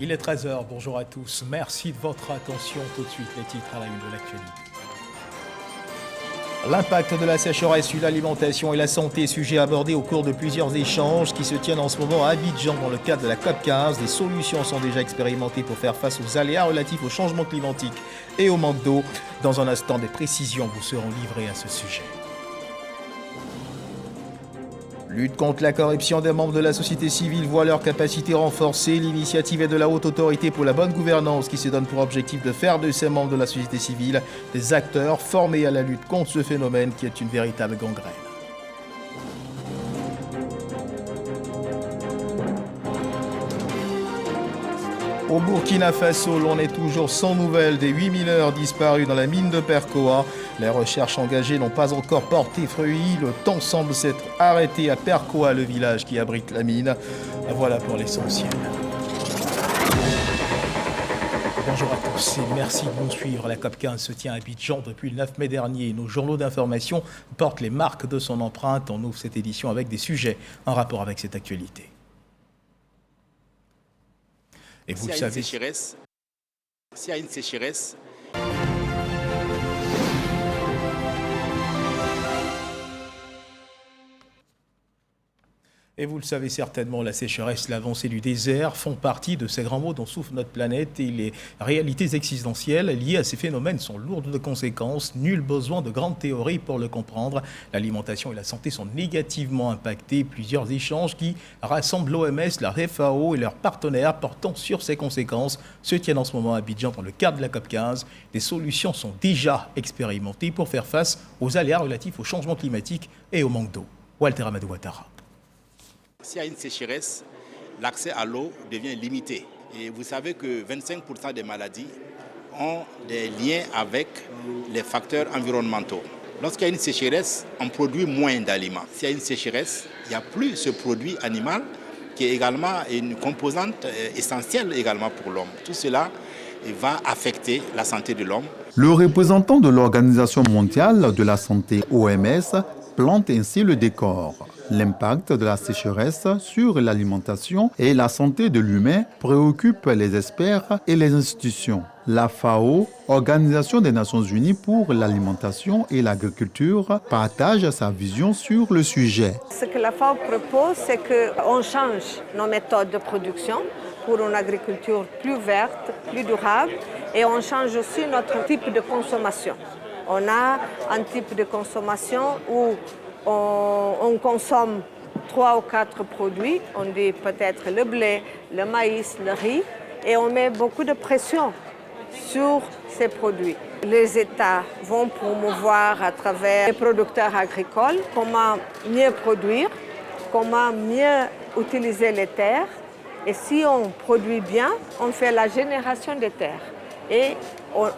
Il est 13 h, bonjour à tous, merci de votre attention. Tout de suite, les titres à la une de l'actualité. L'impact de la sécheresse sur l'alimentation et la santé, sujet abordé au cours de plusieurs échanges qui se tiennent en ce moment à Abidjan dans le cadre de la COP15. Des solutions sont déjà expérimentées pour faire face aux aléas relatifs au changement climatique et au manque d'eau. Dans un instant, des précisions vous seront livrées à ce sujet. Lutte contre la corruption des membres de la société civile voit leurs capacités renforcées. L'initiative est de la Haute Autorité pour la bonne gouvernance qui se donne pour objectif de faire de ces membres de la société civile des acteurs formés à la lutte contre ce phénomène qui est une véritable gangrène. Au Burkina Faso, l'on est toujours sans nouvelles des 8 mineurs disparus dans la mine de Perkoa. Les recherches engagées n'ont pas encore porté fruit. Le temps semble s'être arrêté à Perkoa, le village qui abrite la mine. Voilà pour l'essentiel. Bonjour à tous et merci de nous suivre. La COP15 se tient à Abidjan depuis le 9 mai dernier. Nos journaux d'information portent les marques de son empreinte. On ouvre cette édition avec des sujets en rapport avec cette actualité. Et vous le savez. S'il y a une sécheresse, Et vous le savez certainement, la sécheresse, l'avancée du désert font partie de ces grands mots dont souffre notre planète et les réalités existentielles liées à ces phénomènes sont lourdes de conséquences. Nul besoin de grandes théories pour le comprendre. L'alimentation et la santé sont négativement impactées. Plusieurs échanges qui rassemblent l'OMS, la FAO et leurs partenaires portant sur ces conséquences se tiennent en ce moment à Abidjan dans le cadre de la COP15. Des solutions sont déjà expérimentées pour faire face aux aléas relatifs au changement climatique et au manque d'eau. Walter Amadou Ouattara. s'il y a une sécheresse, l'accès à l'eau devient limité. Et vous savez que 25% des maladies ont des liens avec les facteurs environnementaux. Lorsqu'il y a une sécheresse, on produit moins d'aliments. S'il y a une sécheresse, il n'y a plus ce produit animal qui est également une composante essentielle également pour l'homme. Tout cela va affecter la santé de l'homme. Le représentant de l'Organisation mondiale de la santé OMS plante ainsi le décor. L'impact de la sécheresse sur l'alimentation et la santé de l'humain préoccupe les experts et les institutions. La FAO, Organisation des Nations Unies pour l'alimentation et l'agriculture, partage sa vision sur le sujet. Ce que la FAO propose, c'est qu'on change nos méthodes de production pour une agriculture plus verte, plus durable, et on change aussi notre type de consommation. On a un type de consommation où on consomme 3 ou 4 produits, on dit peut-être le blé, le maïs, le riz, et on met beaucoup de pression sur ces produits. Les États vont promouvoir à travers les producteurs agricoles comment mieux produire, comment mieux utiliser les terres. Et si on produit bien, on fait la génération des terres et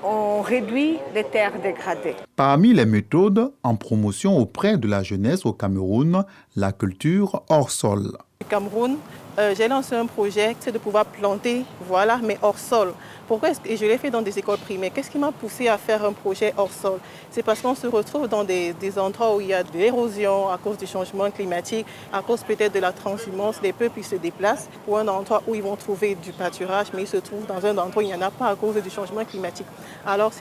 on réduit les terres dégradées. Parmi les méthodes en promotion auprès de la jeunesse au Cameroun, la culture hors sol. Au Cameroun, j'ai lancé un projet, c'est de pouvoir planter, mais hors sol. Pourquoi et je l'ai fait dans des écoles primaires. Qu'est-ce qui m'a poussé à faire un projet hors sol? C'est parce qu'on se retrouve dans des endroits où il y a de l'érosion à cause du changement climatique, à cause peut-être de la transhumance. Les peuples ils se déplacent pour un endroit où ils vont trouver du pâturage, mais ils se trouvent dans un endroit où il n'y en a pas à cause du changement climatique. Alors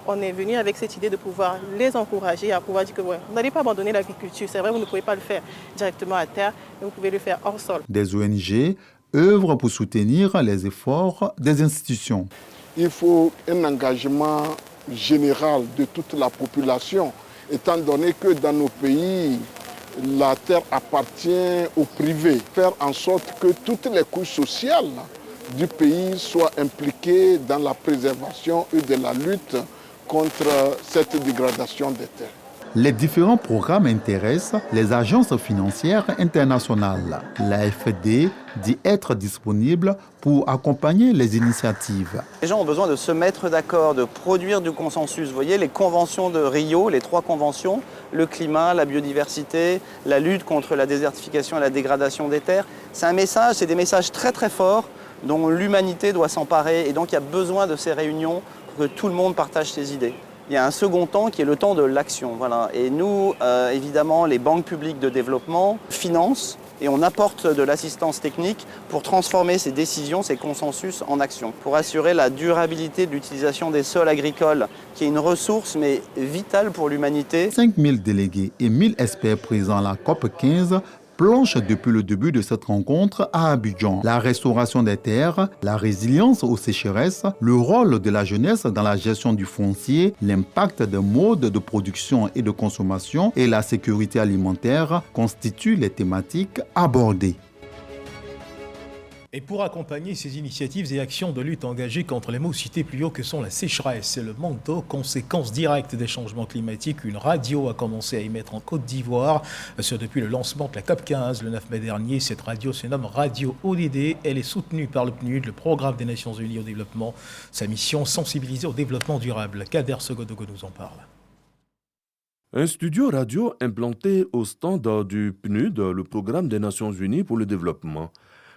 on est venu avec cette idée de pouvoir les encourager à pouvoir dire que vous n'allez pas abandonner l'agriculture. C'est vrai, vous ne pouvez pas le faire directement à terre, mais vous pouvez le faire hors sol. Des ONG œuvrent pour soutenir les efforts des institutions. Il faut un engagement général de toute la population, étant donné que dans nos pays, la terre appartient au privé. Faire en sorte que toutes les couches sociales du pays soient impliquées dans la préservation et de la lutte contre cette dégradation des terres. Les différents programmes intéressent les agences financières internationales. L'AFD dit être disponible pour accompagner les initiatives. Les gens ont besoin de se mettre d'accord, de produire du consensus. Vous voyez, les conventions de Rio, les 3 conventions, le climat, la biodiversité, la lutte contre la désertification et la dégradation des terres, c'est des messages très très forts dont l'humanité doit s'emparer. Et donc il y a besoin de ces réunions pour que tout le monde partage ses idées. Il y a un second temps qui est le temps de l'action. Voilà. Et nous, évidemment, les banques publiques de développement financent et on apporte de l'assistance technique pour transformer ces décisions, ces consensus en action, pour assurer la durabilité de l'utilisation des sols agricoles, qui est une ressource mais vitale pour l'humanité. 5000 délégués et 1000 experts présents à la COP 15 planche depuis le début de cette rencontre à Abidjan. La restauration des terres, la résilience aux sécheresses, le rôle de la jeunesse dans la gestion du foncier, l'impact des modes de production et de consommation et la sécurité alimentaire constituent les thématiques abordées. Et pour accompagner ces initiatives et actions de lutte engagées contre les maux cités plus haut que sont la sécheresse et le manque d'eau, conséquence directe des changements climatiques, une radio a commencé à émettre en Côte d'Ivoire. Ce depuis le lancement de la COP 15 le 9 mai dernier. Cette radio se nomme Radio ODD. Elle est soutenue par le PNUD, le Programme des Nations Unies au développement. Sa mission, sensibiliser au développement durable. Kader Sogodogo nous en parle. Un studio radio implanté au stand du PNUD, le Programme des Nations Unies pour le développement.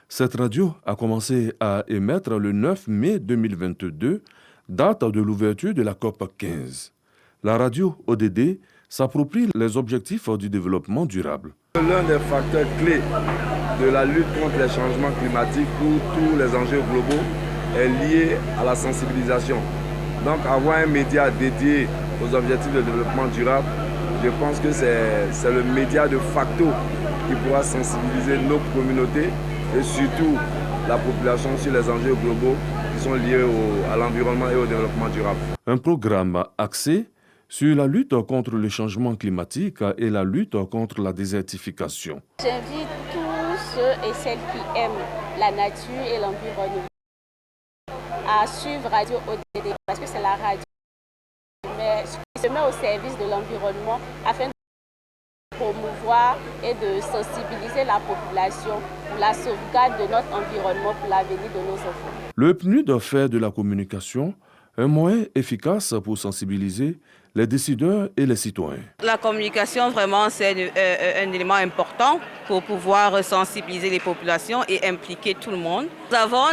Cette radio a commencé à émettre le 9 mai 2022, date de l'ouverture de la COP 15. La radio ODD s'approprie les objectifs du développement durable. L'un des facteurs clés de la lutte contre les changements climatiques pour tous les enjeux globaux est lié à la sensibilisation. Donc avoir un média dédié aux objectifs de développement durable, je pense que c'est le média de facto qui pourra sensibiliser nos communautés et surtout la population sur les enjeux globaux qui sont liés à l'environnement et au développement durable. Un programme axé sur la lutte contre le changement climatique et la lutte contre la désertification. J'invite tous ceux et celles qui aiment la nature et l'environnement à suivre Radio ODD parce que c'est la radio qui se met au service de l'environnement afin de promouvoir et de sensibiliser la population pour la sauvegarde de notre environnement pour l'avenir de nos enfants. Le PNUD fait de la communication un moyen efficace pour sensibiliser les décideurs et les citoyens. La communication, vraiment, c'est un élément important pour pouvoir sensibiliser les populations et impliquer tout le monde. Nous avons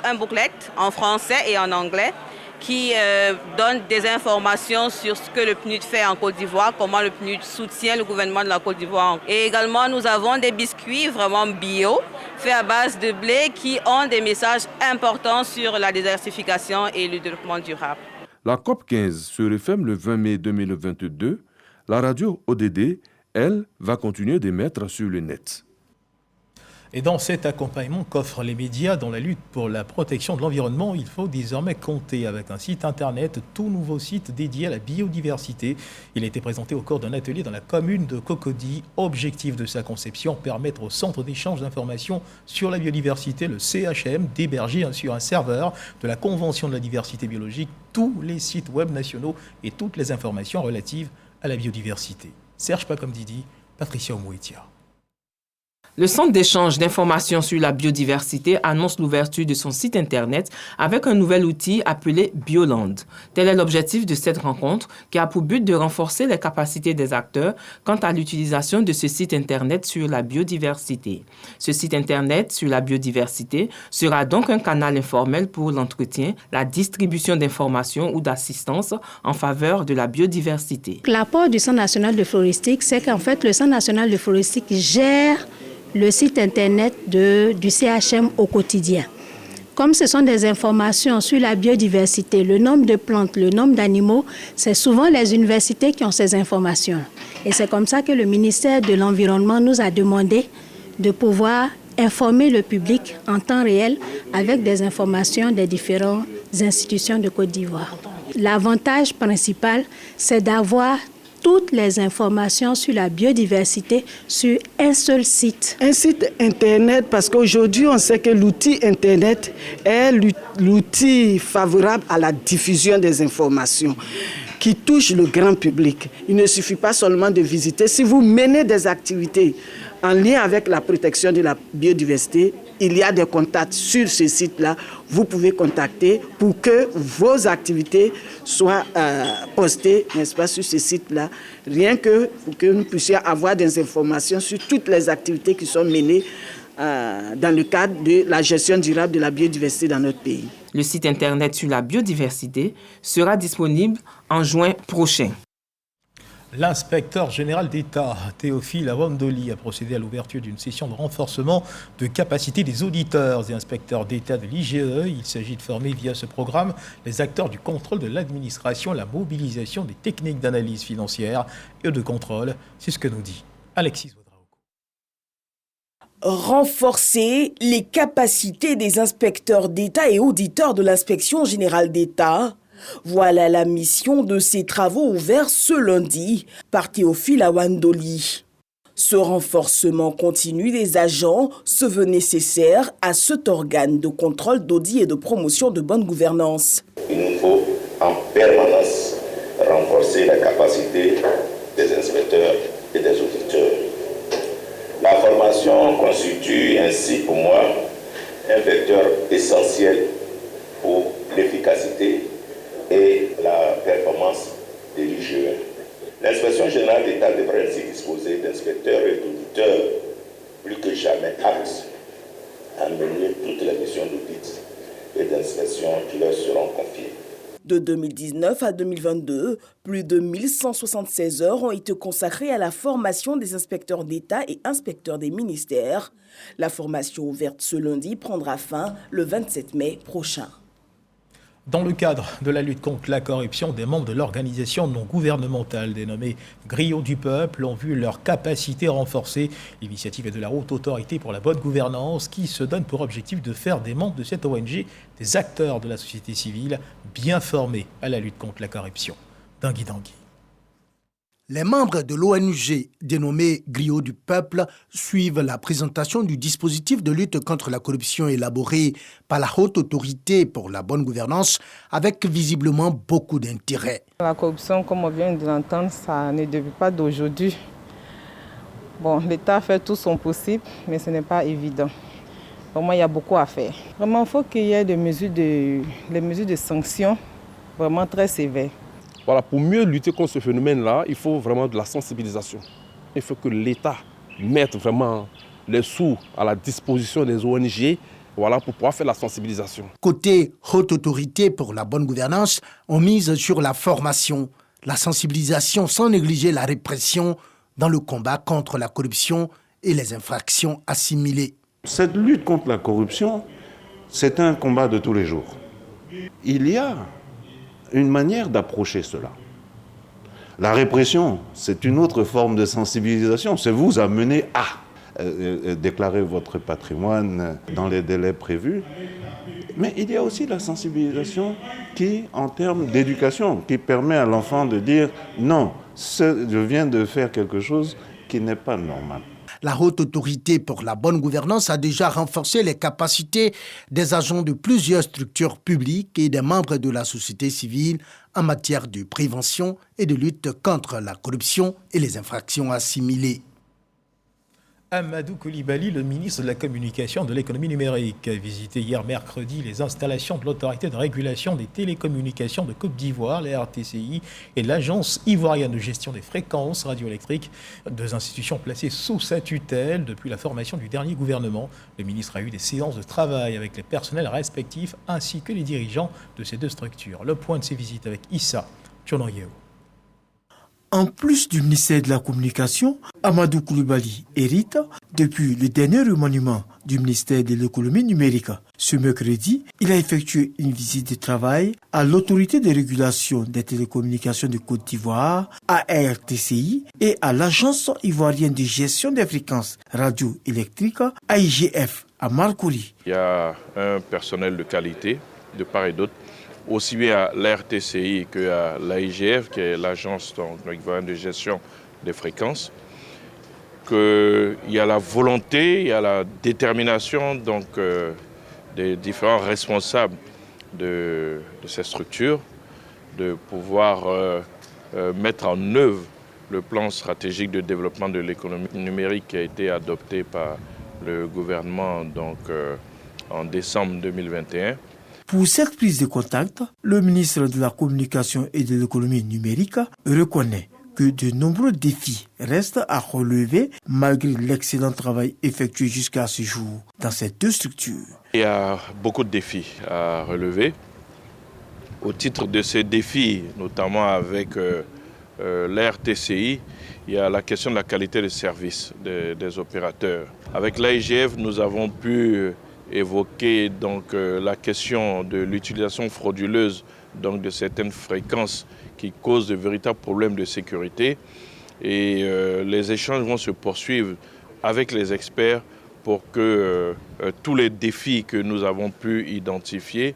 un booklet en français et en anglais qui donne des informations sur ce que le PNUD fait en Côte d'Ivoire, comment le PNUD soutient le gouvernement de la Côte d'Ivoire. Et également, nous avons des biscuits vraiment bio, faits à base de blé, qui ont des messages importants sur la désertification et le développement durable. La COP 15 se referme le 20 mai 2022. La radio ODD, elle, va continuer d'émettre sur le net. Et dans cet accompagnement qu'offrent les médias dans la lutte pour la protection de l'environnement, il faut désormais compter avec un site internet, tout nouveau site dédié à la biodiversité. Il a été présenté au cours d'un atelier dans la commune de Cocody. Objectif de sa conception, permettre au centre d'échange d'informations sur la biodiversité, le CHM, d'héberger sur un serveur de la Convention de la diversité biologique tous les sites web nationaux et toutes les informations relatives à la biodiversité. Serge Pacomdidi, Patricia Omouetia. Le Centre d'échange d'informations sur la biodiversité annonce l'ouverture de son site Internet avec un nouvel outil appelé Bioland. Tel est l'objectif de cette rencontre qui a pour but de renforcer les capacités des acteurs quant à l'utilisation de ce site Internet sur la biodiversité. Ce site Internet sur la biodiversité sera donc un canal informel pour l'entretien, la distribution d'informations ou d'assistance en faveur de la biodiversité. L'apport du Centre national de floristique, c'est qu'en fait, le Centre national de floristique gère le site Internet du CHM au quotidien. Comme ce sont des informations sur la biodiversité, le nombre de plantes, le nombre d'animaux, c'est souvent les universités qui ont ces informations. Et c'est comme ça que le ministère de l'Environnement nous a demandé de pouvoir informer le public en temps réel avec des informations des différentes institutions de Côte d'Ivoire. L'avantage principal, c'est d'avoir toutes les informations sur la biodiversité sur un seul site. Un site Internet, parce qu'aujourd'hui, on sait que l'outil Internet est l'outil favorable à la diffusion des informations qui touchent le grand public. Il ne suffit pas seulement de visiter. Si vous menez des activités en lien avec la protection de la biodiversité, il y a des contacts sur ce site-là. Vous pouvez contacter pour que vos activités soient postées, n'est-ce pas, sur ce site-là. Rien que pour que nous puissions avoir des informations sur toutes les activités qui sont menées dans le cadre de la gestion durable de la biodiversité dans notre pays. Le site Internet sur la biodiversité sera disponible en juin prochain. L'inspecteur général d'État, Théophile Awandoli, a procédé à l'ouverture d'une session de renforcement de capacité des auditeurs et inspecteurs d'État de l'IGE. Il s'agit de former via ce programme les acteurs du contrôle de l'administration, la mobilisation des techniques d'analyse financière et de contrôle. C'est ce que nous dit Alexis Ouedraogo. Renforcer les capacités des inspecteurs d'État et auditeurs de l'inspection générale d'État. Voilà la mission de ces travaux ouverts ce lundi par Théophile Awandoli. Ce renforcement continu des agents se veut nécessaire à cet organe de contrôle, d'audit et de promotion de bonne gouvernance. Il nous faut en permanence renforcer la capacité des inspecteurs et des auditeurs. La formation constitue ainsi pour moi un vecteur essentiel pour l'efficacité et la performance de l'IGE. L'inspection générale d'État devrait ainsi disposer d'inspecteurs et d'auditeurs plus que jamais aptes à mener toutes les missions d'audit et d'inspection qui leur seront confiées. De 2019 à 2022, plus de 1176 heures ont été consacrées à la formation des inspecteurs d'État et inspecteurs des ministères. La formation ouverte ce lundi prendra fin le 27 mai prochain. Dans le cadre de la lutte contre la corruption, des membres de l'organisation non gouvernementale dénommée Griot du Peuple ont vu leur capacité renforcée. L'initiative est de la Haute Autorité pour la bonne gouvernance qui se donne pour objectif de faire des membres de cette ONG des acteurs de la société civile bien formés à la lutte contre la corruption. Dangui. Les membres de l'ONG dénommée Griot du Peuple suivent la présentation du dispositif de lutte contre la corruption élaboré par la Haute Autorité pour la bonne gouvernance avec visiblement beaucoup d'intérêt. La corruption, comme on vient de l'entendre, ça ne débute pas d'aujourd'hui. Bon, l'État fait tout son possible, mais ce n'est pas évident. Vraiment, il y a beaucoup à faire. Vraiment, il faut qu'il y ait des mesures de sanctions vraiment très sévères. Voilà, pour mieux lutter contre ce phénomène-là, il faut vraiment de la sensibilisation. Il faut que l'État mette vraiment les sous à la disposition des ONG, voilà, pour pouvoir faire la sensibilisation. Côté Haute Autorité pour la bonne gouvernance, on mise sur la formation, la sensibilisation sans négliger la répression dans le combat contre la corruption et les infractions assimilées. Cette lutte contre la corruption, c'est un combat de tous les jours. Il y a une manière d'approcher cela. La répression, c'est une autre forme de sensibilisation. C'est vous amener à déclarer votre patrimoine dans les délais prévus. Mais il y a aussi la sensibilisation qui, en termes d'éducation, qui permet à l'enfant de dire « Non, je viens de faire quelque chose qui n'est pas normal ». La Haute Autorité pour la bonne gouvernance a déjà renforcé les capacités des agents de plusieurs structures publiques et des membres de la société civile en matière de prévention et de lutte contre la corruption et les infractions assimilées. Amadou Coulibaly, le ministre de la Communication et de l'économie numérique, a visité hier mercredi les installations de l'autorité de régulation des télécommunications de Côte d'Ivoire, la RTCI, et l'Agence ivoirienne de gestion des fréquences radioélectriques, deux institutions placées sous sa tutelle depuis la formation du dernier gouvernement. Le ministre a eu des séances de travail avec les personnels respectifs ainsi que les dirigeants de ces deux structures. Le point de ces visites avec Issa Tchonoyeo. En plus du ministère de la Communication, Amadou Coulibaly hérite depuis le dernier remaniement du ministère de l'économie numérique. Ce mercredi, il a effectué une visite de travail à l'autorité de régulation des télécommunications de Côte d'Ivoire, à RTCI, et à l'Agence ivoirienne de gestion des fréquences radioélectriques, AIGF, à Marcory. Il y a un personnel de qualité de part et d'autre, aussi bien à l'RTCI qu'à l'AIGF, qui est l'agence ivoirienne de gestion des fréquences, qu'il y a la volonté, il y a la détermination des différents responsables de ces structures de pouvoir mettre en œuvre le plan stratégique de développement de l'économie numérique qui a été adopté par le gouvernement en décembre 2021. Pour cette prise de contact, le ministre de la Communication et de l'économie numérique reconnaît que de nombreux défis restent à relever malgré l'excellent travail effectué jusqu'à ce jour dans ces deux structures. Il y a beaucoup de défis à relever. Au titre de ces défis, notamment avec l'RTCI, il y a la question de la qualité de service des opérateurs. Avec l'AIGF, nous avons pu évoquer donc, la question de l'utilisation frauduleuse donc, de certaines fréquences qui causent de véritables problèmes de sécurité. Et les échanges vont se poursuivre avec les experts pour que tous les défis que nous avons pu identifier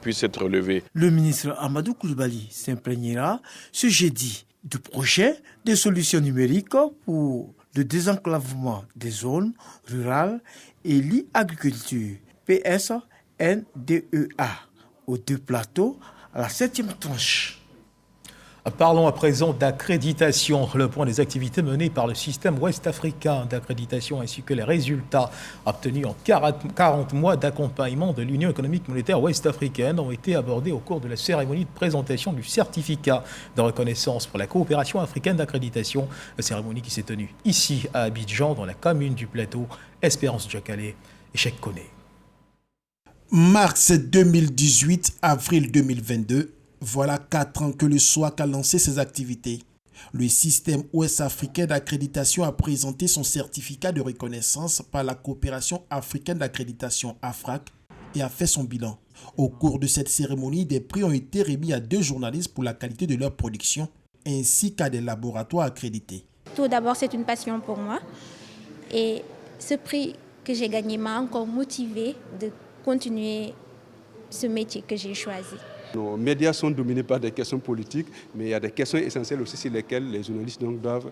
puissent être relevés. Le ministre Amadou Coulibaly s'imprégnera ce jeudi du projet de solutions numériques pour le désenclavement des zones rurales et l'agriculture, PSNDEA, aux 2 plateaux à la 7e tranche. Parlons à présent d'accréditation, le point des activités menées par le système ouest-africain d'accréditation ainsi que les résultats obtenus en 40 mois d'accompagnement de l'Union économique monétaire ouest-africaine ont été abordés au cours de la cérémonie de présentation du certificat de reconnaissance pour la coopération africaine d'accréditation, la cérémonie qui s'est tenue ici à Abidjan dans la commune du Plateau. Espérance Djakale et Cheikh Koné. Mars 2018, avril 2022. Voilà 4 ans que le SOAC a lancé ses activités. Le système ouest-africain d'accréditation a présenté son certificat de reconnaissance par la coopération africaine d'accréditation AFRAC et a fait son bilan. Au cours de cette cérémonie, des prix ont été remis à 2 journalistes pour la qualité de leur production ainsi qu'à des laboratoires accrédités. Tout d'abord, c'est une passion pour moi et ce prix que j'ai gagné m'a encore motivé de continuer ce métier que j'ai choisi. Nos médias sont dominés par des questions politiques, mais il y a des questions essentielles aussi sur lesquelles les journalistes donc, doivent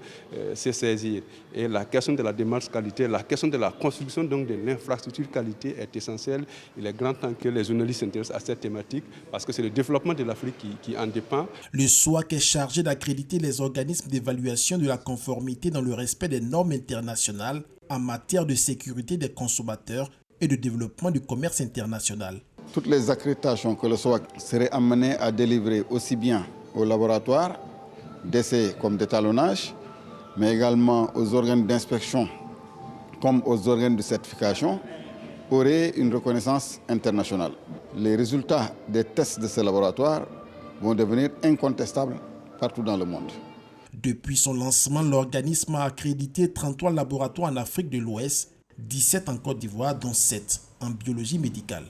se saisir. Et la question de la démarche qualité, la question de la construction donc, de l'infrastructure qualité est essentielle. Il est grand temps que les journalistes s'intéressent à cette thématique parce que c'est le développement de l'Afrique qui en dépend. Le SOAC est chargé d'accréditer les organismes d'évaluation de la conformité dans le respect des normes internationales en matière de sécurité des consommateurs et de développement du commerce international. Toutes les accréditations que le SOAC serait amené à délivrer aussi bien aux laboratoires d'essai comme d'étalonnage, mais également aux organes d'inspection comme aux organes de certification, auraient une reconnaissance internationale. Les résultats des tests de ces laboratoires vont devenir incontestables partout dans le monde. Depuis son lancement, l'organisme a accrédité 33 laboratoires en Afrique de l'Ouest, 17 en Côte d'Ivoire, dont 7 en biologie médicale.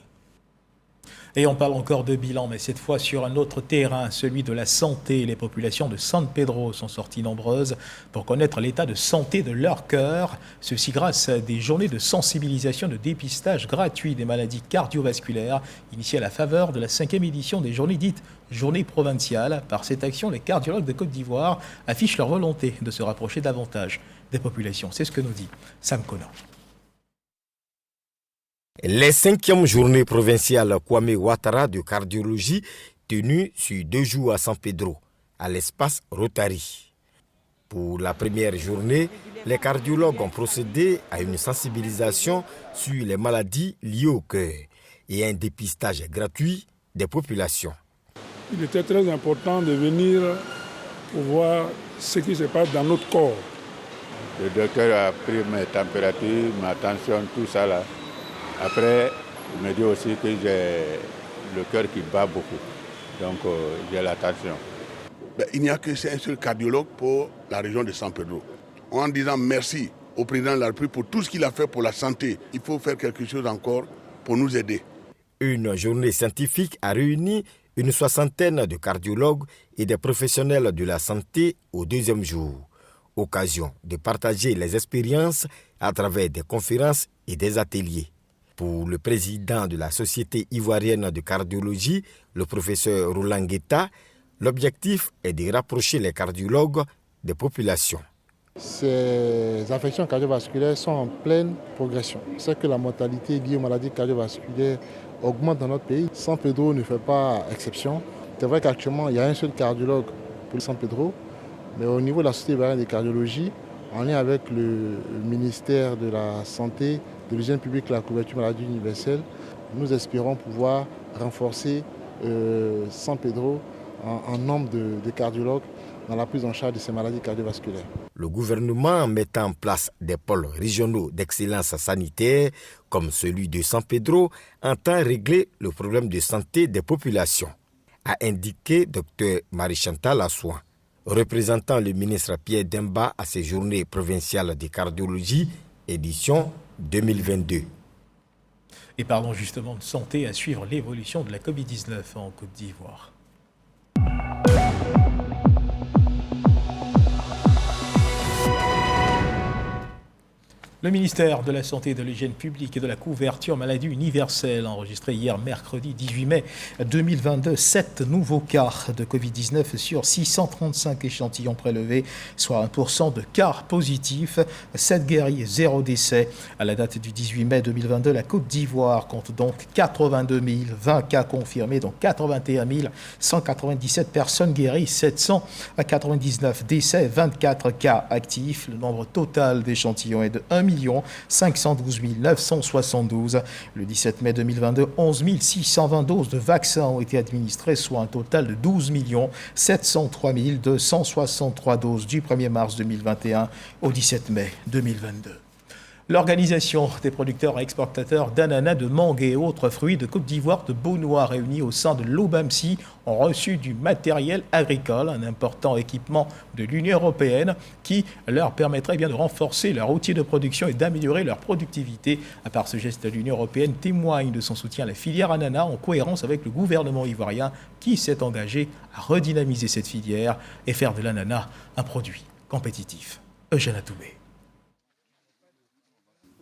Et on parle encore de bilan, mais cette fois sur un autre terrain, celui de la santé. Les populations de San Pedro sont sorties nombreuses pour connaître l'état de santé de leur cœur. Ceci grâce à des journées de sensibilisation, de dépistage gratuit des maladies cardiovasculaires, initiées à la faveur de la 5e édition des journées dites Journées provinciales. Par cette action, les cardiologues de Côte d'Ivoire affichent leur volonté de se rapprocher davantage des populations. C'est ce que nous dit Sam Kona. Les 5e journées provinciales Kwame Ouattara de cardiologie tenues sur 2 jours à San Pedro, à l'espace Rotary. Pour la première journée, les cardiologues ont procédé à une sensibilisation sur les maladies liées au cœur et un dépistage gratuit des populations. Il était très important de venir pour voir ce qui se passe dans notre corps. Le docteur a pris mes températures, ma tension, tout ça là. Après, il me dit aussi que j'ai le cœur qui bat beaucoup, donc j'ai la tension. Il n'y a que un seul cardiologue pour la région de San Pedro. En disant merci au président de la République pour tout ce qu'il a fait pour la santé, il faut faire quelque chose encore pour nous aider. Une journée scientifique a réuni une 60aine de cardiologues et des professionnels de la santé au 2e jour. Occasion de partager les expériences à travers des conférences et des ateliers. Pour le président de la Société ivoirienne de cardiologie, le professeur Roland Guetta, l'objectif est de rapprocher les cardiologues des populations. Ces affections cardiovasculaires sont en pleine progression. C'est que la mortalité liée aux maladies cardiovasculaires augmente dans notre pays. San Pedro ne fait pas exception. C'est vrai qu'actuellement, il y a un seul cardiologue pour San Pedro, mais au niveau de la Société ivoirienne de cardiologie, en lien avec le ministère de la Santé, de l'hygiène publique et de la couverture maladie universelle, nous espérons pouvoir renforcer San Pedro en nombre de cardiologues dans la prise en charge de ces maladies cardiovasculaires. Le gouvernement met en place des pôles régionaux d'excellence sanitaire, comme celui de San Pedro, entend régler le problème de santé des populations, a indiqué Dr Marie-Chantal Assouan, représentant le ministre Pierre Demba à ces journées provinciales de cardiologie, édition 2022. Et parlons justement de santé, à suivre l'évolution de la Covid-19 en Côte d'Ivoire. Le ministère de la Santé, de l'Hygiène publique et de la couverture maladie universelle a enregistré hier mercredi 18 mai 2022 7 nouveaux cas de Covid-19 sur 635 échantillons prélevés, soit 1% de cas positifs, 7 guéris, 0 décès. À la date du 18 mai 2022, la Côte d'Ivoire compte donc 82 020 cas confirmés, donc 81 197 personnes guéries, 799 décès, 24 cas actifs. Le nombre total d'échantillons est de 1 512 972. Le 17 mai 2022, 11 620 doses de vaccins ont été administrées, soit un total de 12 703 263 doses du 1er mars 2021 au 17 mai 2022. L'Organisation des producteurs et exportateurs d'ananas, de mangue et autres fruits de Côte d'Ivoire de Beaunois réunis au sein de l'OBAMSI ont reçu du matériel agricole, un important équipement de l'Union européenne qui leur permettrait bien de renforcer leur outil de production et d'améliorer leur productivité. À part ce geste, l'Union européenne témoigne de son soutien à la filière ananas en cohérence avec le gouvernement ivoirien qui s'est engagé à redynamiser cette filière et faire de l'ananas un produit compétitif. Eugène Atoubé.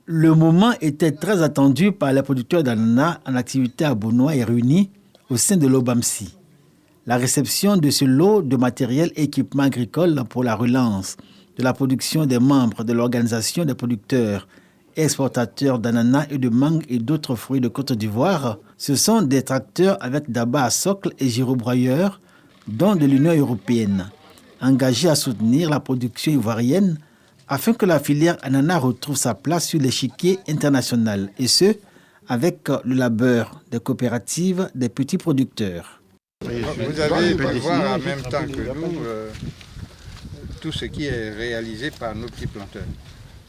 Le moment était très attendu par les producteurs d'ananas en activité à Beaunois et réunis au sein de l'OBAMSI. La réception de ce lot de matériel et équipement agricole pour la relance de la production des membres de l'Organisation des producteurs et exportateurs d'ananas et de mangue et d'autres fruits de Côte d'Ivoire, ce sont des tracteurs avec d'abat à socle et gyrobroyeurs, dont de l'Union européenne, engagés à soutenir la production ivoirienne afin que la filière ananas retrouve sa place sur l'échiquier international, et ce, avec le labeur des coopératives des petits producteurs. Vous avez pu voir en même temps que nous tout ce qui est réalisé par nos petits planteurs,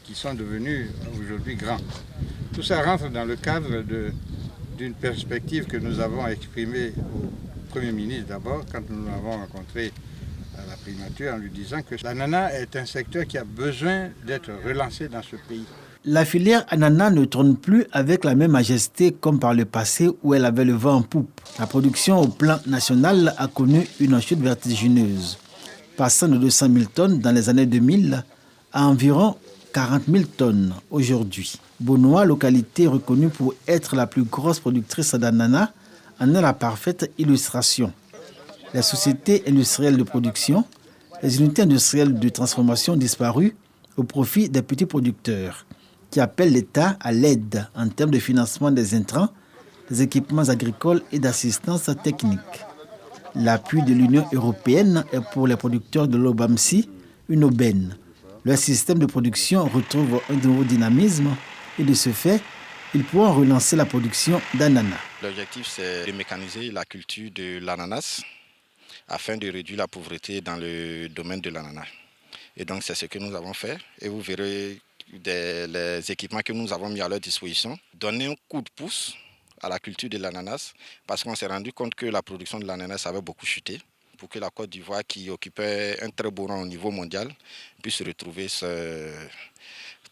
qui sont devenus aujourd'hui grands. Tout ça rentre dans le cadre d'une perspective que nous avons exprimée au Premier ministre d'abord, quand nous l'avons rencontré à la primature, en lui disant que l'ananas est un secteur qui a besoin d'être relancé dans ce pays. La filière ananas ne tourne plus avec la même majesté comme par le passé où elle avait le vent en poupe. La production au plan national a connu une chute vertigineuse, passant de 200 000 tonnes dans les années 2000 à environ 40 000 tonnes aujourd'hui. Beaunois, localité reconnue pour être la plus grosse productrice d'ananas, en est la parfaite illustration. Les sociétés industrielles de production, les unités industrielles de transformation disparues au profit des petits producteurs qui appellent l'État à l'aide en termes de financement des intrants, des équipements agricoles et d'assistance technique. L'appui de l'Union européenne est pour les producteurs de l'OBAMSI une aubaine. Leur système de production retrouve un nouveau dynamisme et de ce fait, ils pourront relancer la production d'ananas. L'objectif, c'est de mécaniser la culture de l'ananas afin de réduire la pauvreté dans le domaine de l'ananas. Et donc, c'est ce que nous avons fait. Et vous verrez les équipements que nous avons mis à leur disposition donner un coup de pouce à la culture de l'ananas parce qu'on s'est rendu compte que la production de l'ananas avait beaucoup chuté pour que la Côte d'Ivoire, qui occupait un très beau rang au niveau mondial, puisse retrouver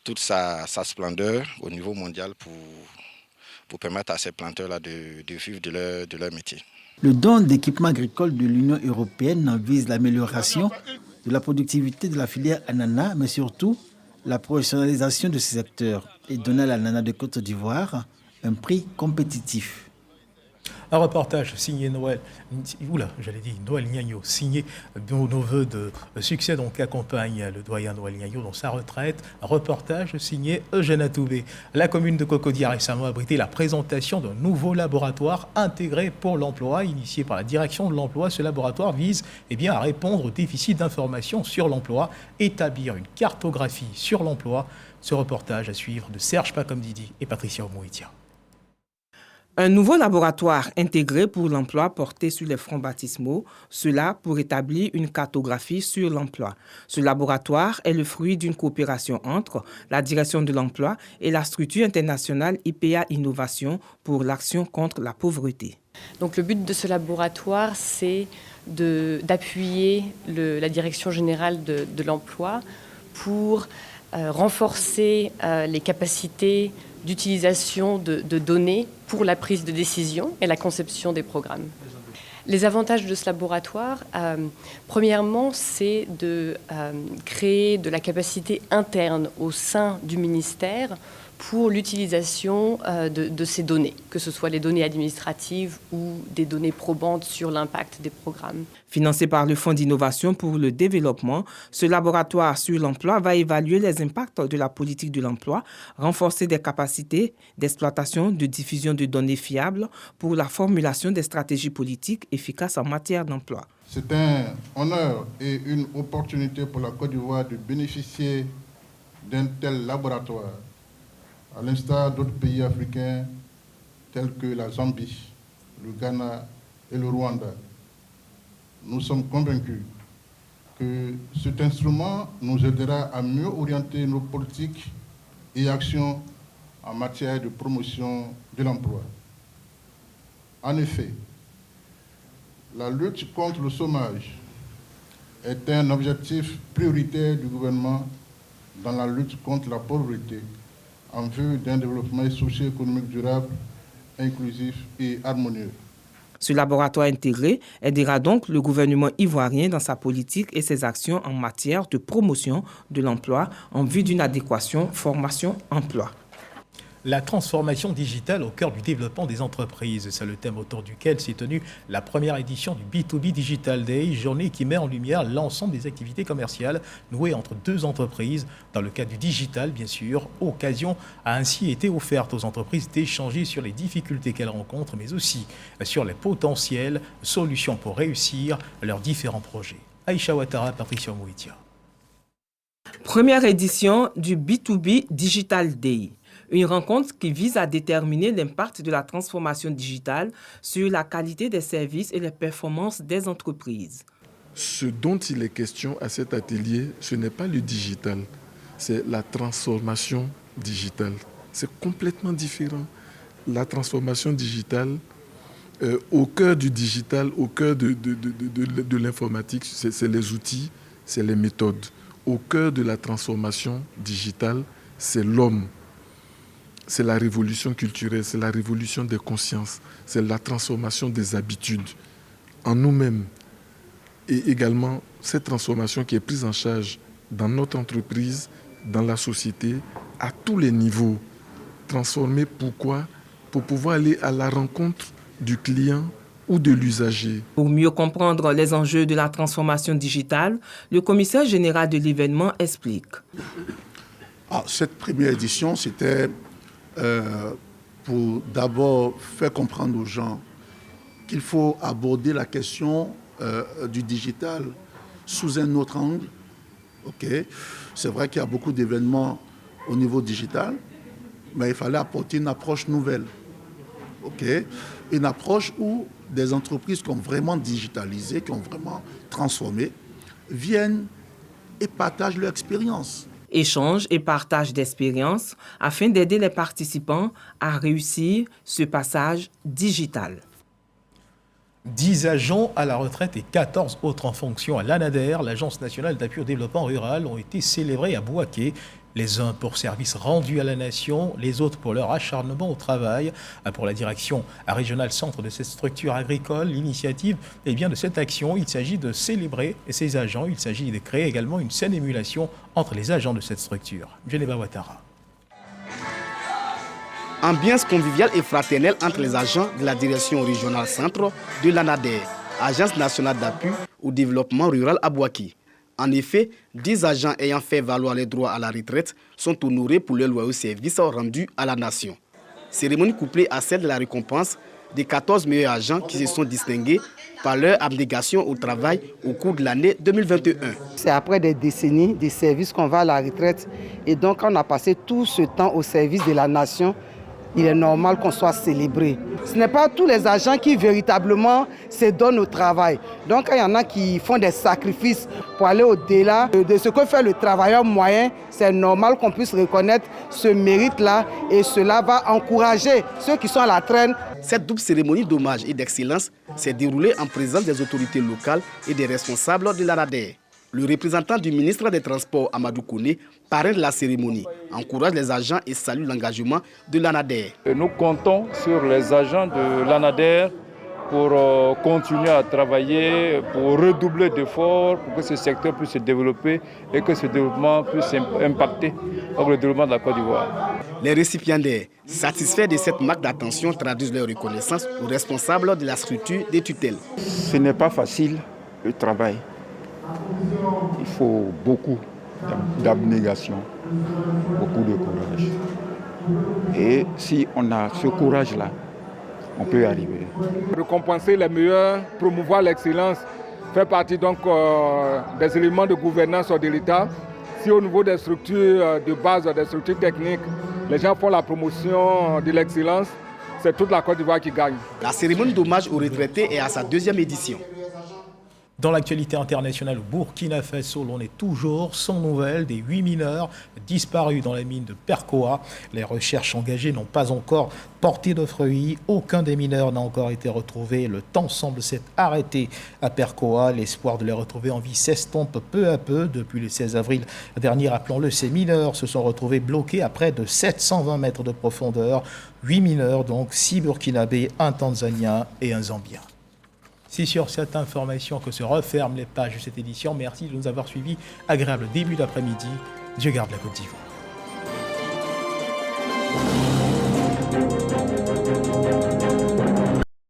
toute sa splendeur au niveau mondial pour permettre à ces planteurs-là de vivre de leur métier. Le don d'équipements agricoles de l'Union européenne vise l'amélioration de la productivité de la filière ananas, mais surtout la professionnalisation de ce secteur et donner à l'ananas de Côte d'Ivoire un prix compétitif. Un reportage signé Noël Niagno, signé nos voeux de succès donc accompagne le doyen Noël Niagno dans sa retraite. Un reportage signé Eugène Atoubé. La commune de Cocody a récemment abrité la présentation d'un nouveau laboratoire intégré pour l'emploi, initié par la direction de l'emploi. Ce laboratoire vise à répondre au déficit d'information sur l'emploi, établir une cartographie sur l'emploi. Ce reportage à suivre de Serge Pacomdidi et Patricia Omouitia. Un nouveau laboratoire intégré pour l'emploi porté sur les fronts baptismaux, cela pour établir une cartographie sur l'emploi. Ce laboratoire est le fruit d'une coopération entre la direction de l'emploi et la structure internationale IPA Innovation pour l'action contre la pauvreté. Donc le but de ce laboratoire, c'est d'appuyer la Direction générale de l'emploi pour renforcer les capacités d'utilisation de données pour la prise de décision et la conception des programmes. Les avantages de ce laboratoire, premièrement, c'est de créer de la capacité interne au sein du ministère pour l'utilisation de ces données, que ce soit les données administratives ou des données probantes sur l'impact des programmes. Financé par le Fonds d'innovation pour le développement, ce laboratoire sur l'emploi va évaluer les impacts de la politique de l'emploi, renforcer des capacités d'exploitation, de diffusion de données fiables pour la formulation des stratégies politiques efficaces en matière d'emploi. C'est un honneur et une opportunité pour la Côte d'Ivoire de bénéficier d'un tel laboratoire, à l'instar d'autres pays africains tels que la Zambie, le Ghana et le Rwanda. Nous sommes convaincus que cet instrument nous aidera à mieux orienter nos politiques et actions en matière de promotion de l'emploi. En effet, la lutte contre le chômage est un objectif prioritaire du gouvernement dans la lutte contre la pauvreté en vue d'un développement socio-économique durable, inclusif et harmonieux. Ce laboratoire intégré aidera donc le gouvernement ivoirien dans sa politique et ses actions en matière de promotion de l'emploi en vue d'une adéquation formation-emploi. La transformation digitale au cœur du développement des entreprises. C'est le thème autour duquel s'est tenue la première édition du B2B Digital Day, journée qui met en lumière l'ensemble des activités commerciales nouées entre deux entreprises. Dans le cadre du digital, bien sûr, occasion a ainsi été offerte aux entreprises d'échanger sur les difficultés qu'elles rencontrent, mais aussi sur les potentielles solutions pour réussir leurs différents projets. Aïcha Ouattara, Patricia Mouitia. Première édition du B2B Digital Day. Une rencontre qui vise à déterminer l'impact de la transformation digitale sur la qualité des services et les performances des entreprises. Ce dont il est question à cet atelier, ce n'est pas le digital, c'est la transformation digitale. C'est complètement différent. La transformation digitale, au cœur du digital, au cœur de l'informatique, c'est les outils, c'est les méthodes. Au cœur de la transformation digitale, c'est l'homme. C'est la révolution culturelle, c'est la révolution des consciences, c'est la transformation des habitudes en nous-mêmes. Et également, cette transformation qui est prise en charge dans notre entreprise, dans la société, à tous les niveaux. Transformer, pourquoi ? Pour pouvoir aller à la rencontre du client ou de l'usager. Pour mieux comprendre les enjeux de la transformation digitale, le commissaire général de l'événement explique. Cette première édition, c'était pour d'abord faire comprendre aux gens qu'il faut aborder la question du digital sous un autre angle. C'est vrai qu'il y a beaucoup d'événements au niveau digital, mais il fallait apporter une approche nouvelle. Une approche où des entreprises qui ont vraiment digitalisé, qui ont vraiment transformé, viennent et partagent leur expérience. Échange et partage d'expériences afin d'aider les participants à réussir ce passage digital. 10 agents à la retraite et 14 autres en fonction à l'ANADER, l'Agence nationale d'appui au développement rural, ont été célébrés à Bouaké. Les uns pour service rendu à la nation, les autres pour leur acharnement au travail. Pour la direction régionale centre de cette structure agricole, l'initiative de cette action, il s'agit de célébrer ces agents. Il s'agit de créer également une saine émulation entre les agents de cette structure. Djeneba Ouattara. Ambiance conviviale et fraternelle entre les agents de la direction régionale centre de l'ANADER, Agence nationale d'appui au développement rural à Bouaké. En effet, 10 agents ayant fait valoir les droits à la retraite sont honorés pour leur loyaux services rendus à la nation. Cérémonie couplée à celle de la récompense des 14 meilleurs agents qui se sont distingués par leur abnégation au travail au cours de l'année 2021. C'est après des décennies de services qu'on va à la retraite et donc on a passé tout ce temps au service de la nation. il est normal qu'on soit célébré. Ce n'est pas tous les agents qui véritablement se donnent au travail. Donc, il y en a qui font des sacrifices pour aller au-delà de ce que fait le travailleur moyen. C'est normal qu'on puisse reconnaître ce mérite-là et cela va encourager ceux qui sont à la traîne. Cette double cérémonie d'hommage et d'excellence s'est déroulée en présence des autorités locales et des responsables de l'ANADER. Le représentant du ministre des Transports, Amadou Kone, parraine de la cérémonie, encourage les agents et salue l'engagement de l'ANADER. Nous comptons sur les agents de l'ANADER pour continuer à travailler, pour redoubler d'efforts, pour que ce secteur puisse se développer et que ce développement puisse impacter le développement de la Côte d'Ivoire. Les récipiendaires, satisfaits de cette marque d'attention, traduisent leur reconnaissance aux responsables de la structure des tutelles. Ce n'est pas facile le travail. Il faut beaucoup d'abnégation, beaucoup de courage. Et si on a ce courage-là, on peut y arriver. Récompenser les meilleurs, promouvoir l'excellence, fait partie donc des éléments de gouvernance de l'État. Si au niveau des structures de base, des structures techniques, les gens font la promotion de l'excellence, c'est toute la Côte d'Ivoire qui gagne. La cérémonie d'hommage aux retraités est à sa 2e édition. Dans l'actualité internationale au Burkina Faso, l'on est toujours sans nouvelles des 8 mineurs disparus dans la mine de Perkoa. Les recherches engagées n'ont pas encore porté de fruits. Aucun des mineurs n'a encore été retrouvé. Le temps semble s'être arrêté à Perkoa. L'espoir de les retrouver en vie s'estompe peu à peu. Depuis le 16 avril dernier, rappelons-le, ces mineurs se sont retrouvés bloqués à près de 720 mètres de profondeur. 8 mineurs, donc 6 Burkinabés, un Tanzanien et un Zambien. C'est sur cette information que se referment les pages de cette édition. Merci de nous avoir suivis. Agréable début d'après-midi. Dieu garde la Côte d'Ivoire.